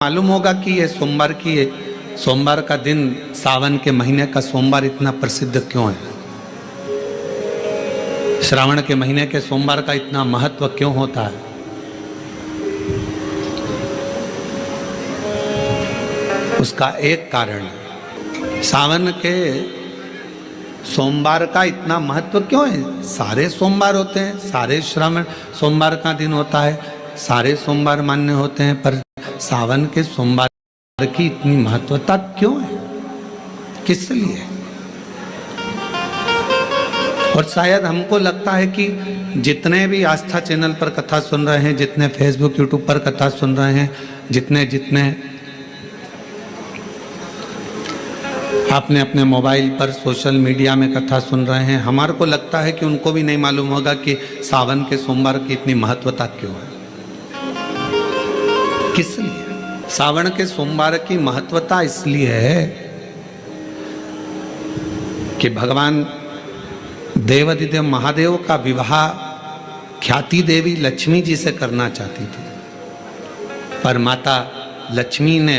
मालूम होगा कि ये सोमवार का दिन सावन के महीने का सोमवार इतना प्रसिद्ध क्यों है। श्रावण के महीने के सोमवार का इतना महत्व क्यों होता है। उसका एक कारण है, सावन के सोमवार का इतना महत्व क्यों है। सारे सोमवार होते हैं, सारे श्रावण सोमवार का दिन होता है, सारे सोमवार मान्य होते हैं, पर सावन के सोमवार की इतनी महत्वता क्यों है, किस लिए। और शायद हमको लगता है कि जितने भी आस्था चैनल पर कथा सुन रहे हैं, जितने फेसबुक यूट्यूब पर कथा सुन रहे हैं, जितने आपने अपने मोबाइल पर सोशल मीडिया में कथा सुन रहे हैं, हमारे को लगता है कि उनको भी नहीं मालूम होगा कि सावन के सोमवार की इतनी महत्वता क्यों है, किस लिए। सावन के सोमवार की महत्वता इसलिए है कि भगवान देवाधिदेव महादेव का विवाह ख्याति देवी लक्ष्मी जी से करना चाहती थी, पर माता लक्ष्मी ने,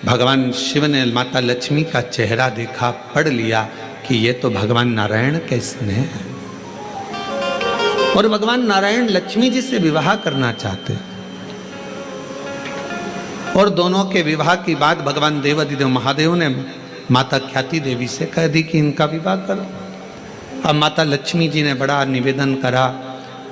भगवान शिव ने माता लक्ष्मी का चेहरा देखा, पढ़ लिया कि ये तो भगवान नारायण के स्नेह है, और भगवान नारायण लक्ष्मी जी से विवाह करना चाहते। और दोनों के विवाह की बात भगवान देवाधिदेव महादेव ने माता ख्याति देवी से कह दी कि इनका विवाह करो। अब माता लक्ष्मी जी ने बड़ा निवेदन करा,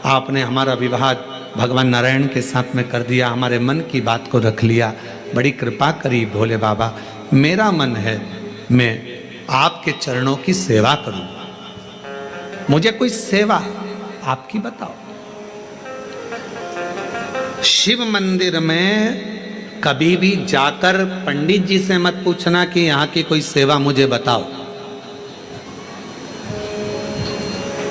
आपने हमारा विवाह भगवान नारायण के साथ में कर दिया, हमारे मन की बात को रख लिया, बड़ी कृपा करी भोले बाबा। मेरा मन है मैं आपके चरणों की सेवा करूं, मुझे कोई सेवा आपकी बताओ। शिव मंदिर में कभी भी जाकर पंडित जी से मत पूछना कि यहाँ की कोई सेवा मुझे बताओ।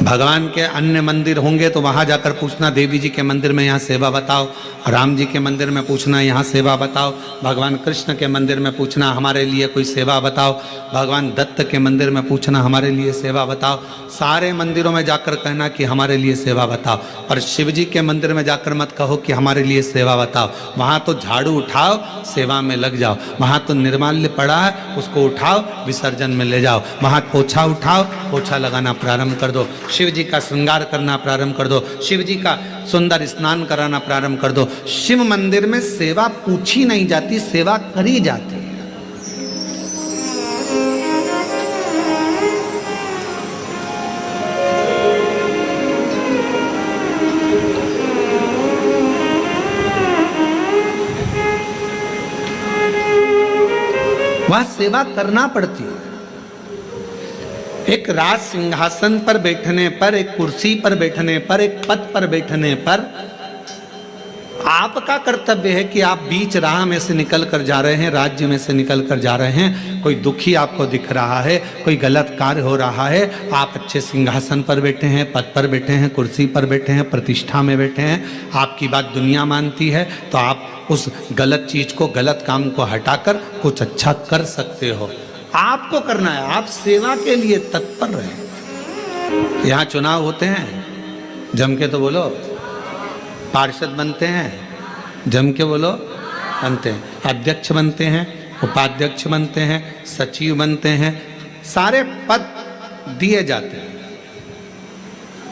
भगवान के अन्य मंदिर होंगे तो वहां जाकर पूछना, देवी जी के मंदिर में यहाँ सेवा बताओ, राम जी के मंदिर में पूछना यहाँ सेवा बताओ, भगवान कृष्ण के मंदिर में पूछना हमारे लिए कोई सेवा बताओ, भगवान दत्त के मंदिर में पूछना हमारे लिए सेवा बताओ। सारे मंदिरों में जाकर कहना कि हमारे लिए सेवा बताओ, और शिव जी के मंदिर में जाकर मत कहो कि हमारे लिए सेवा बताओ। वहाँ तो झाड़ू उठाओ, सेवा में लग जाओ। वहाँ तो निर्माल्य पड़ा है, उसको उठाओ, विसर्जन में ले जाओ। वहाँ पोछा उठाओ, पोछा लगाना प्रारंभ कर दो, शिव जी का श्रृंगार करना प्रारंभ कर दो, शिव जी का सुंदर स्नान कराना प्रारंभ कर दो। शिव मंदिर में सेवा पूछी नहीं जाती, सेवा करी जाती है। वह सेवा करना पड़ती है। एक राज सिंहासन पर बैठने पर, एक कुर्सी पर बैठने पर, एक पद पर बैठने पर आपका कर्तव्य है कि आप बीच राह में से निकल कर जा रहे हैं, राज्य में से निकल कर जा रहे हैं, कोई दुखी आपको दिख रहा है, कोई गलत कार्य हो रहा है, आप अच्छे सिंहासन पर बैठे हैं, पद पर बैठे हैं, कुर्सी पर बैठे हैं, प्रतिष्ठा में बैठे हैं, आपकी बात दुनिया मानती है, तो आप उस गलत चीज को, गलत काम को हटाकर कुछ अच्छा कर सकते हो। आपको करना है, आप सेवा के लिए तत्पर रहे। यहाँ चुनाव होते हैं, जम के तो बोलो, पार्षद बनते हैं, जम के बोलो, बनते हैं, अध्यक्ष बनते हैं, उपाध्यक्ष बनते हैं, सचिव बनते हैं, सारे पद दिए जाते हैं।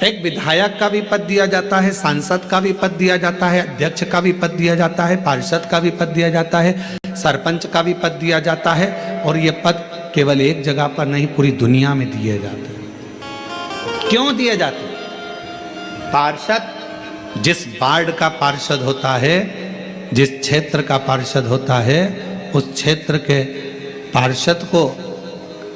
एक विधायक का भी पद दिया जाता है, सांसद का भी पद दिया जाता है, अध्यक्ष का भी पद दिया जाता है, पार्षद का भी पद दिया जाता है, सरपंच का भी पद दिया जाता है। और ये पद केवल एक जगह पर नहीं, पूरी दुनिया में दिए जाते हैं। क्यों दिए जाते हैं? पार्षद जिस वार्ड का पार्षद होता है, जिस क्षेत्र का पार्षद होता है, उस क्षेत्र के पार्षद को,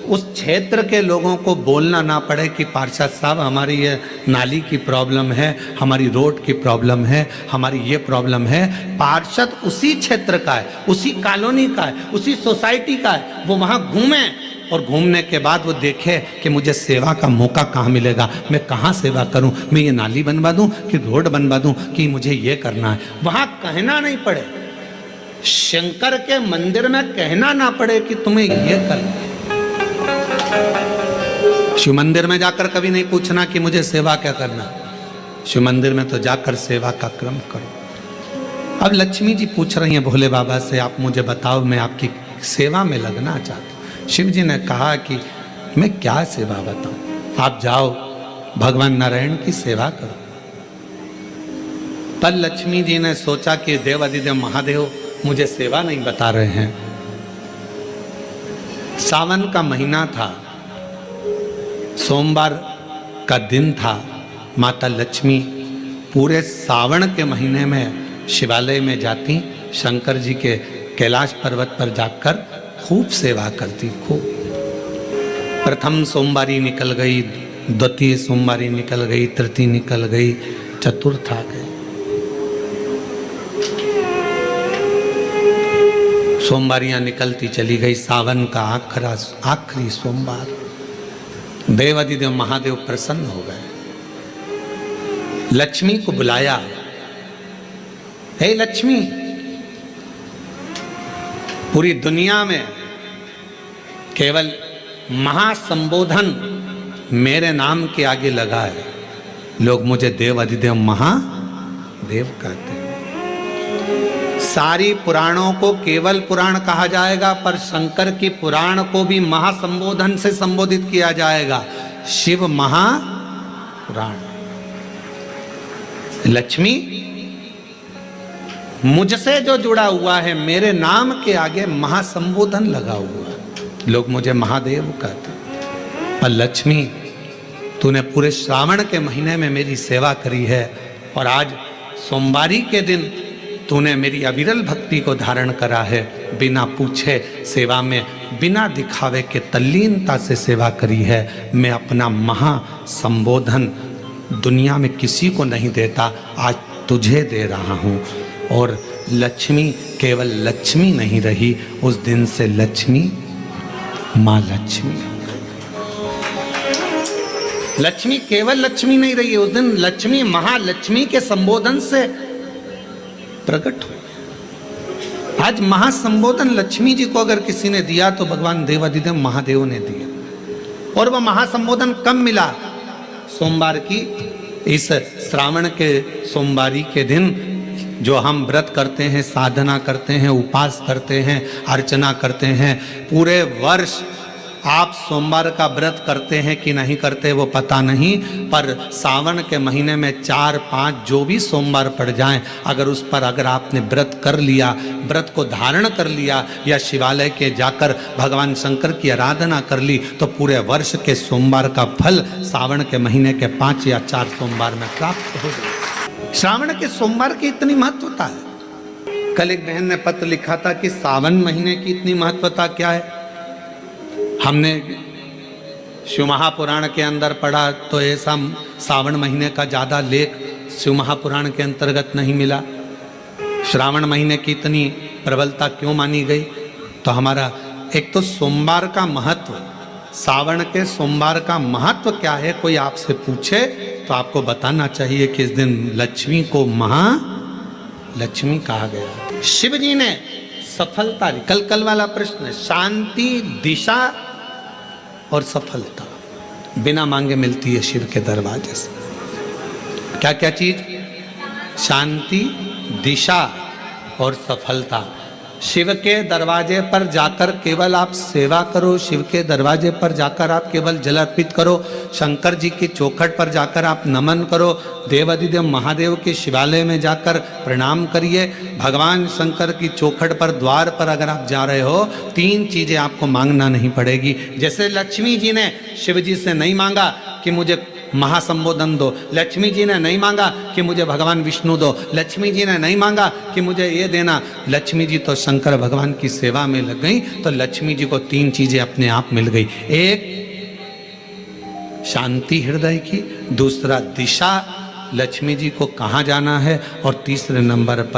उस क्षेत्र के लोगों को बोलना ना पड़े कि पार्षद साहब हमारी ये नाली की प्रॉब्लम है, हमारी रोड की प्रॉब्लम है, हमारी ये प्रॉब्लम है। पार्षद उसी क्षेत्र का है, उसी कॉलोनी का है, उसी सोसाइटी का है। वो वहाँ घूमे और घूमने के बाद वो देखे कि मुझे सेवा का मौका कहाँ मिलेगा, मैं कहाँ सेवा करूँ, मैं ये नाली बनवा दूँ कि रोड बनवा दूँ कि मुझे ये करना है। वहाँ कहना नहीं पड़े, शंकर के मंदिर में कहना ना पड़े कि तुम्हें ये करना है। शिव मंदिर में जाकर कभी नहीं पूछना कि मुझे सेवा क्या करना। शिव मंदिर में तो जाकर सेवा का क्रम करो। अब लक्ष्मी जी पूछ रही हैं भोले बाबा से, आप मुझे बताओ, मैं आपकी सेवा में लगना चाहती हूँ। शिव जी ने कहा कि मैं क्या सेवा बताऊं, आप जाओ भगवान नारायण की सेवा करो। पर लक्ष्मी जी ने सोचा कि देवाधिदेव महादेव मुझे सेवा नहीं बता रहे हैं। सावन का महीना था, सोमवार का दिन था। माता लक्ष्मी पूरे सावन के महीने में शिवालय में जाती, शंकर जी के कैलाश पर्वत पर जाकर खूब सेवा करती। खूब प्रथम सोमवारी निकल गई, द्वितीय सोमवारी निकल गई, तृतीय निकल गई, चतुर्थ आ गई। सोमवारियां निकलती चली गई। सावन का आखिरी सोमवार, देवाधिदेव महादेव प्रसन्न हो गए, लक्ष्मी को बुलाया। हे लक्ष्मी, पूरी दुनिया में केवल महासंबोधन मेरे नाम के आगे लगा है, लोग मुझे देवाधिदेव महादेव कहते हैं। सारी पुराणों को केवल पुराण कहा जाएगा, पर शंकर की पुराण को भी महासंबोधन से संबोधित किया जाएगा, शिव महापुराण। लक्ष्मी, मुझसे जो जुड़ा हुआ है, मेरे नाम के आगे महासंबोधन लगा हुआ है, लोग मुझे महादेव कहते हैं। पर लक्ष्मी, तूने पूरे श्रावण के महीने में मेरी सेवा करी है, और आज सोमवारी के दिन तूने मेरी अविरल भक्ति को धारण करा है। बिना पूछे सेवा में, बिना दिखावे के तल्लीनता से सेवा करी है। मैं अपना महासंबोधन दुनिया में किसी को नहीं देता, आज तुझे दे रहा हूँ। और लक्ष्मी केवल लक्ष्मी नहीं रही, उस दिन से लक्ष्मी माँ लक्ष्मी। लक्ष्मी केवल लक्ष्मी नहीं रही, उस दिन लक्ष्मी महालक्ष्मी के संबोधन से प्रकट हुई। आज महासंबोधन लक्ष्मी जी को अगर किसी ने दिया तो भगवान देवाधिदेव महादेव ने दिया। और वह महासंबोधन कब मिला? सोमवार की इस श्रावण के सोमवारी के दिन, जो हम व्रत करते हैं, साधना करते हैं, उपास करते हैं, अर्चना करते हैं। पूरे वर्ष आप सोमवार का व्रत करते हैं कि नहीं करते वो पता नहीं, पर सावन के महीने में 4-5 जो भी सोमवार पड़ जाएं, अगर आपने व्रत कर लिया, व्रत को धारण कर लिया, या शिवालय के जाकर भगवान शंकर की आराधना कर ली, तो पूरे वर्ष के सोमवार का फल सावन के महीने के 5 या 4 सोमवार में प्राप्त हो जाए। श्रावण के सोमवार की इतनी महत्वता है। कल एक बहन ने पत्र लिखा था कि सावन महीने की इतनी महत्वता क्या है। हमने शिव महापुराण के अंदर पढ़ा तो ऐसा सावन महीने का ज़्यादा लेख शिव महापुराण के अंतर्गत नहीं मिला। श्रावण महीने की इतनी प्रबलता क्यों मानी गई? तो हमारा एक तो सोमवार का महत्व, सावन के सोमवार का महत्व क्या है, कोई आपसे पूछे तो आपको बताना चाहिए कि इस दिन लक्ष्मी को महालक्ष्मी कहा गया। शिव जी ने सफलता, कल वाला प्रश्न, शांति, दिशा और सफलता बिना मांगे मिलती है शिव के दरवाजे से। क्या क्या चीज? शांति, दिशा और सफलता। शिव के दरवाजे पर जाकर केवल आप सेवा करो, शिव के दरवाजे पर जाकर आप केवल जल अर्पित करो, शंकर जी की चौखट पर जाकर आप नमन करो, देवाधिदेव महादेव के शिवालय में जाकर प्रणाम करिए। भगवान शंकर की चौखट पर, द्वार पर अगर आप जा रहे हो, 3 चीजें आपको मांगना नहीं पड़ेगी। जैसे लक्ष्मी जी ने शिव जी से नहीं मांगा कि मुझे महासंबोधन दो, लक्ष्मी जी ने नहीं मांगा कि मुझे भगवान विष्णु दो, लक्ष्मी जी ने नहीं मांगा कि मुझे ये देना। लक्ष्मी जी तो शंकर भगवान की सेवा में लग गई, तो लक्ष्मी जी को 3 चीजें अपने आप मिल गई। एक, शांति हृदय की, दूसरा दिशा, लक्ष्मी जी को कहाँ जाना है, और तीसरे नंबर पर